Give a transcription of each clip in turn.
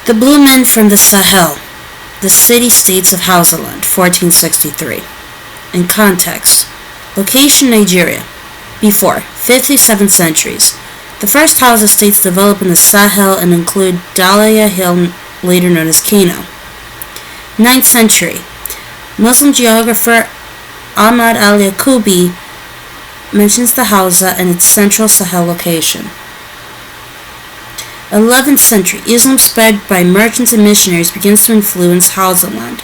The Blue Men from the Sahel, the city-states of Hausaland, 1463. In context, location Nigeria. Before, 5th to 7th centuries. The first Hausa states developed in the Sahel and include Dalia Hill, later known as Kano. 9th century. Muslim geographer Ahmad al-Yaqubi mentions the Hausa and its central Sahel location. 11th century. Islam spread by merchants and missionaries begins to influence Hausaland.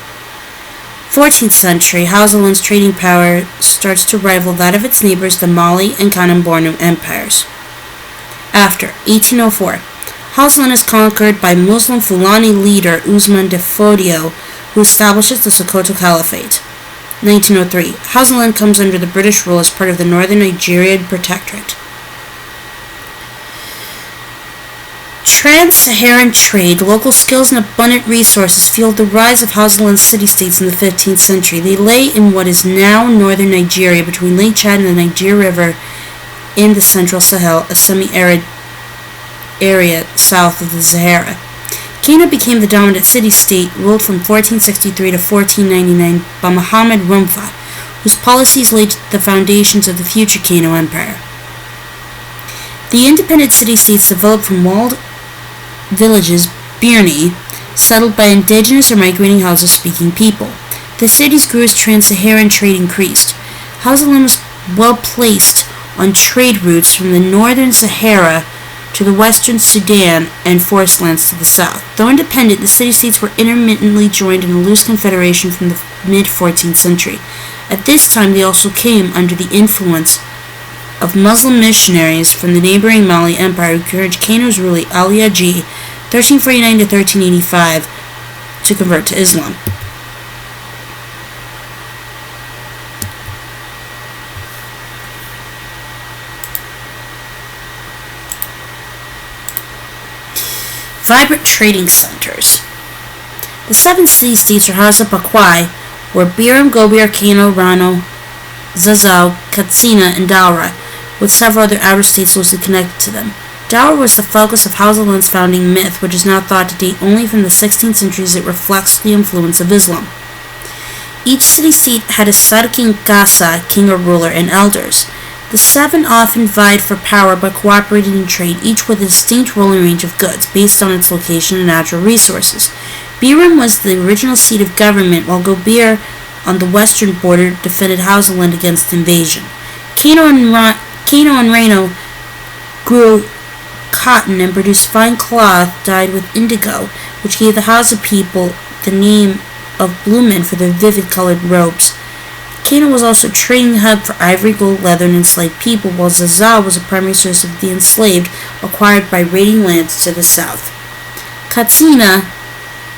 14th century. Hausaland's trading power starts to rival that of its neighbors, the Mali and Kanem-Borno empires. After 1804, Hausaland is conquered by Muslim Fulani leader Usman Fodio, who establishes the Sokoto Caliphate. 1903, Hausaland comes under the British rule as part of the Northern Nigerian Protectorate. Trans-Saharan trade, local skills, and abundant resources fueled the rise of Hausaland's city-states in the 15th century. They lay in what is now northern Nigeria, between Lake Chad and the Niger River in the central Sahel, a semi-arid area south of the Sahara. Kano became the dominant city-state, ruled from 1463 to 1499 by Muhammad Rumfa, whose policies laid the foundations of the future Kano Empire. The independent city-states developed from walled villages, Birni, settled by indigenous or migrating Hausa-speaking people. The cities grew as trans-Saharan trade increased. Hausaland was well placed on trade routes from the northern Sahara to the western Sudan and forest lands to the south. Though independent, the city-states were intermittently joined in a loose confederation from the mid-14th century. At this time, they also came under the influence of Muslim missionaries from the neighboring Mali Empire who encouraged Kano's ruler Ali Aji, 1349 to 1385, to convert to Islam. Vibrant trading centers. The seven city-states or Hausa Bakwai were Biram, Gobir, Kano, Rano, Zazzau, Katsina, and Daura, with several other outer states loosely connected to them. Daura was the focus of Hausaland's founding myth, which is now thought to date only from the 16th century as it reflects the influence of Islam. Each city-state had a Sarkin Kasa, king or ruler, and elders. The seven often vied for power but cooperated in trade, each with a distinct role and range of goods, based on its location and natural resources. Biram was the original seat of government, while Gobir, on the western border, defended Hausaland against invasion. Kano and Reno grew cotton and produced fine cloth dyed with indigo, which gave the Hausa people the name of blue men for their vivid colored robes. Kano was also a trading hub for ivory, gold, leather, and enslaved people, while Zazzau was a primary source of the enslaved acquired by raiding lands to the south. Katsina,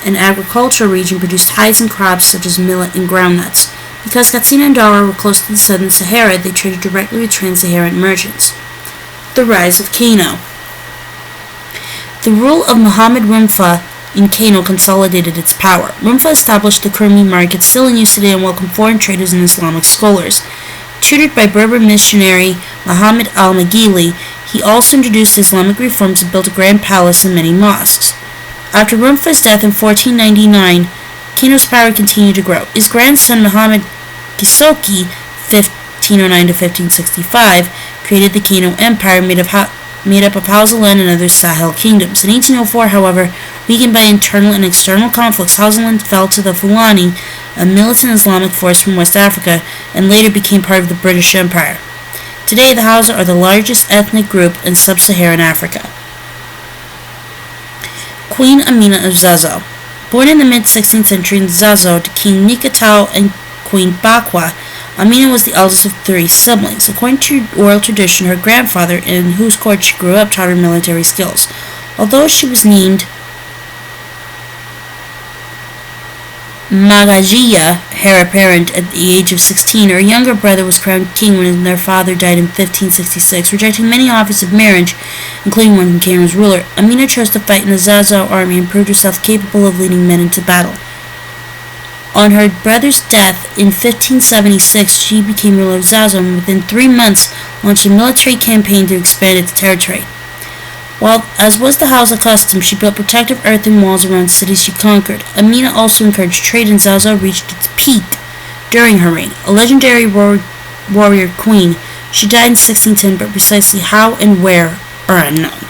an agricultural region, produced hides and crops such as millet and groundnuts. Because Katsina and Daura were close to the southern Sahara, they traded directly with trans-Saharan merchants. The rise of Kano. The rule of Muhammad Rumfa in Kano consolidated its power. Rumfa established the Kurmi market, still in use today, and welcomed foreign traders and Islamic scholars. Tutored by Berber missionary Muhammad al-Maghili, he also introduced Islamic reforms and built a grand palace and many mosques. After Rumfa's death in 1499, Kano's power continued to grow. His grandson Muhammad Kisoki, 1509 to 1565, created the Kano Empire made up of Hausaland and other Sahel kingdoms. In 1804, however, weakened by internal and external conflicts, Hausaland fell to the Fulani, a militant Islamic force from West Africa, and later became part of the British Empire. Today, the Hausa are the largest ethnic group in sub-Saharan Africa. Queen Amina of Zazzau. Born in the mid-16th century in Zazzau to King Nikatao and Queen Bakwa, Amina was the eldest of three siblings. According to oral tradition, her grandfather, in whose court she grew up, taught her military skills. Although she was named Magajiya, heir apparent, at the age of 16, her younger brother was crowned king when their father died in 1566. Rejecting many offers of marriage, including one from Kano's ruler, Amina chose to fight in the Zazzau army and proved herself capable of leading men into battle. On her brother's death in 1576, she became ruler of Zazzau and within 3 months launched a military campaign to expand its territory. While, as was the Hausa custom, she built protective earthen walls around cities she conquered. Amina also encouraged trade, and Zaza reached its peak during her reign. A legendary warrior queen, she died in 1610, but precisely how and where are unknown.